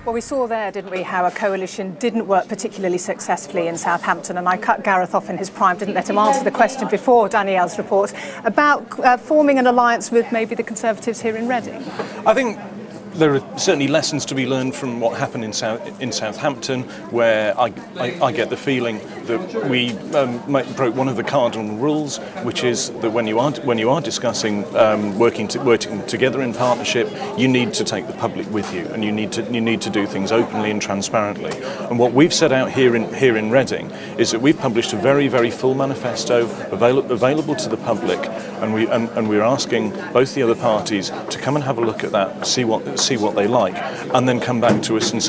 Well, we saw there, didn't we, how a coalition didn't work particularly successfully in Southampton, and I cut Gareth off in his prime, didn't let him answer the question before Danielle's report about forming an alliance with maybe the Conservatives here in Reading. I think there are certainly lessons to be learned from what happened in Southampton, where I get the feeling that we broke one of the cardinal rules, which is that when you are discussing working together in partnership, you need to take the public with you, and you need to do things openly and transparently. And what we've set out here in Reading is that we've published a very, very full manifesto available to the public, and we're asking both the other parties to come and have a look at that, see what they like, and then come back to us and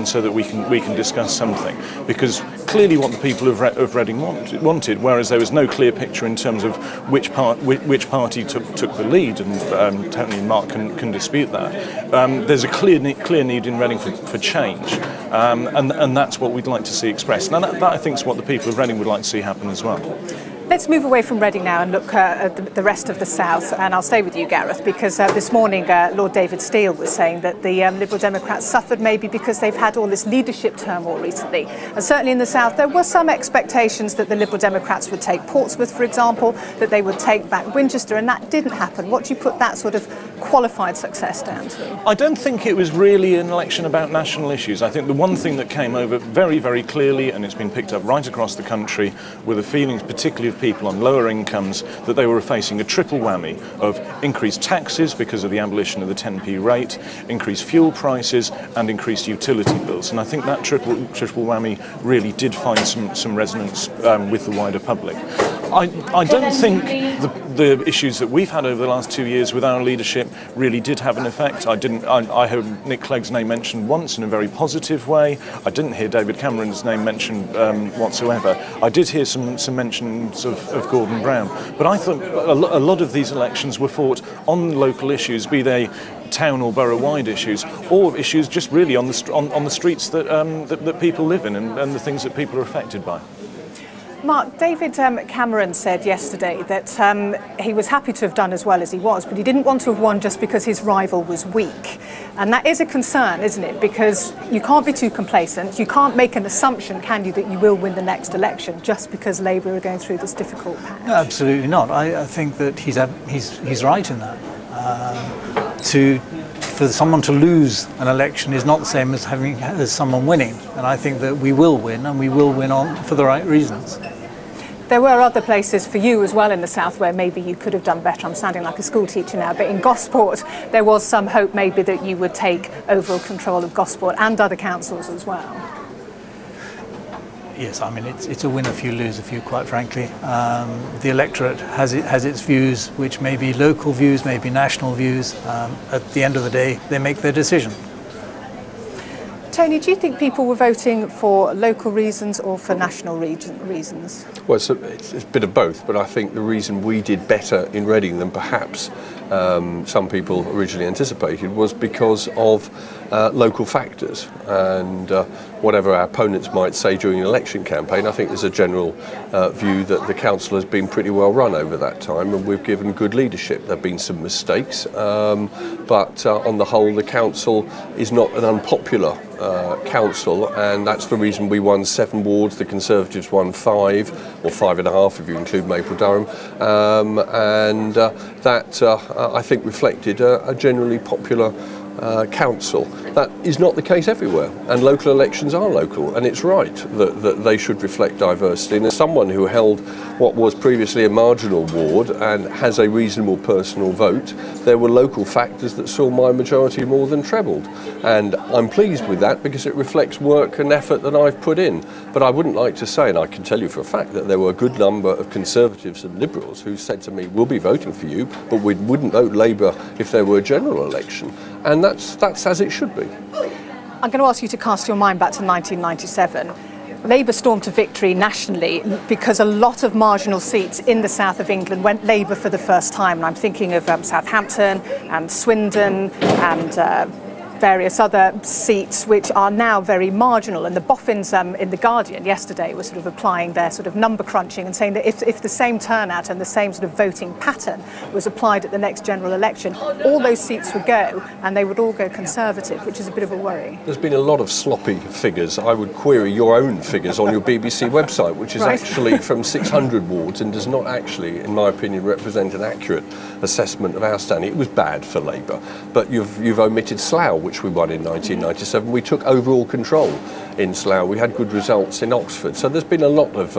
so that we can discuss something. Because clearly what the people of Reading wanted, whereas there was no clear picture in terms of which party took the lead, and Tony and Mark can dispute that. There's a clear need in Reading for change, and that's what we'd like to see expressed. And that I think is what the people of Reading would like to see happen as well. Let's move away from Reading now and look at the rest of the South, and I'll stay with you, Gareth, because this morning Lord David Steele was saying that the Liberal Democrats suffered maybe because they've had all this leadership turmoil recently. And certainly in the South there were some expectations that the Liberal Democrats would take Portsmouth, for example, that they would take back Winchester, and that didn't happen. What do you put that sort of qualified success down to? I don't think it was really an election about national issues. I think the one thing that came over very, very clearly, and it's been picked up right across the country, were the feelings particularly of people on lower incomes that they were facing a triple whammy of increased taxes because of the abolition of the 10p rate, increased fuel prices and increased utility bills. And I think that triple whammy really did find some resonance with the wider public. I don't think the issues that we've had over the last 2 years with our leadership really did have an effect. I heard Nick Clegg's name mentioned once in a very positive way. I didn't hear David Cameron's name mentioned whatsoever. I did hear some mentions of Gordon Brown, but I thought a lot of these elections were fought on local issues, be they town or borough-wide issues, or issues just really on the streets that people live in and the things that people are affected by. Mark, David Cameron said yesterday that he was happy to have done as well as he was, but he didn't want to have won just because his rival was weak. And that is a concern, isn't it? Because you can't be too complacent. You can't make an assumption, can you, that you will win the next election just because Labour are going through this difficult patch? No, absolutely not. I think that he's right in that. For someone to lose an election is not the same as someone winning, and I think that we will win, and we will win on for the right reasons. There were other places for you as well in the South where maybe you could have done better. I'm sounding like a school teacher now, but in Gosport there was some hope maybe that you would take overall control of Gosport and other councils as well. Yes, I mean it's a win a few, lose a few, quite frankly. The electorate has its views, which may be local views, may be national views. At the end of the day, they make their decision. Tony, do you think people were voting for local reasons or for national reasons? Well, it's a bit of both, but I think the reason we did better in Reading than perhaps some people originally anticipated was because of local factors. And whatever our opponents might say during an election campaign, I think there's a general view that the council has been pretty well run over that time, and we've given good leadership. There have been some mistakes, but on the whole, the council is not an unpopular council, and that's the reason we won 7 wards. The Conservatives won 5, or 5.5 if you include Maple Durham, and that I think reflected a generally popular council. That is not the case everywhere, and local elections are local, and it's right that they should reflect diversity. And as someone who held what was previously a marginal ward and has a reasonable personal vote, there were local factors that saw my majority more than trebled, and I'm pleased with that because it reflects work and effort that I've put in. But I wouldn't like to say, and I can tell you for a fact, that there were a good number of Conservatives and Liberals who said to me, we'll be voting for you, but we wouldn't vote Labour if there were a general election. And that's as it should be. I'm going to ask you to cast your mind back to 1997. Labour stormed to victory nationally because a lot of marginal seats in the south of England went Labour for the first time. And I'm thinking of Southampton and Swindon and various other seats which are now very marginal. And the boffins in The Guardian yesterday were sort of applying their sort of number crunching and saying that if the same turnout and the same sort of voting pattern was applied at the next general election, all those seats would go and they would all go Conservative, which is a bit of a worry. There's been a lot of sloppy figures. I would query your own figures on your BBC website, which is actually from 600 wards and does not actually, in my opinion, represent an accurate assessment of our standing. It was bad for Labour, but you've omitted Slough, which we won in 1997. We took overall control in Slough. We had good results in Oxford. So there's been a lot of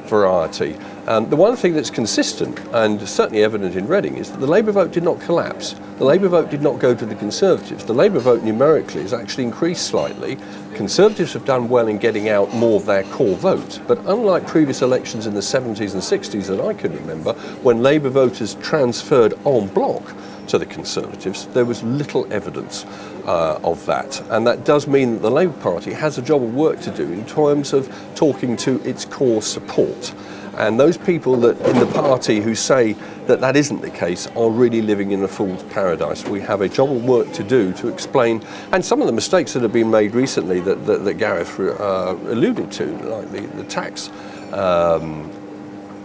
variety. The one thing that's consistent and certainly evident in Reading is that the Labour vote did not collapse. The Labour vote did not go to the Conservatives. The Labour vote numerically has actually increased slightly. Conservatives have done well in getting out more of their core vote, but unlike previous elections in the 70s and 60s that I can remember, when Labour voters transferred en bloc to the Conservatives, there was little evidence of that. And that does mean that the Labour Party has a job of work to do in terms of talking to its core support. And those people that in the party who say that that isn't the case are really living in a fool's paradise. We have a job of work to do to explain, and some of the mistakes that have been made recently that Gareth alluded to, like the tax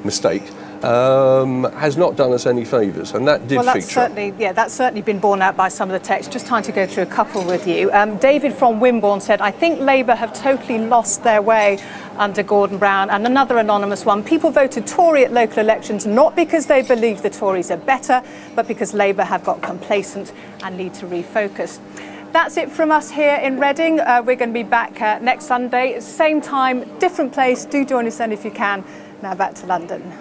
mistake, has not done us any favours, and that did feature. That's certainly been borne out by some of the text. Just trying to go through a couple with you. David from Wimborne said, I think Labour have totally lost their way under Gordon Brown. And another anonymous one, people voted Tory at local elections not because they believe the Tories are better, but because Labour have got complacent and need to refocus. That's it from us here in Reading. We're going to be back next Sunday, same time, different place. Do join us then if you can. Now back to London.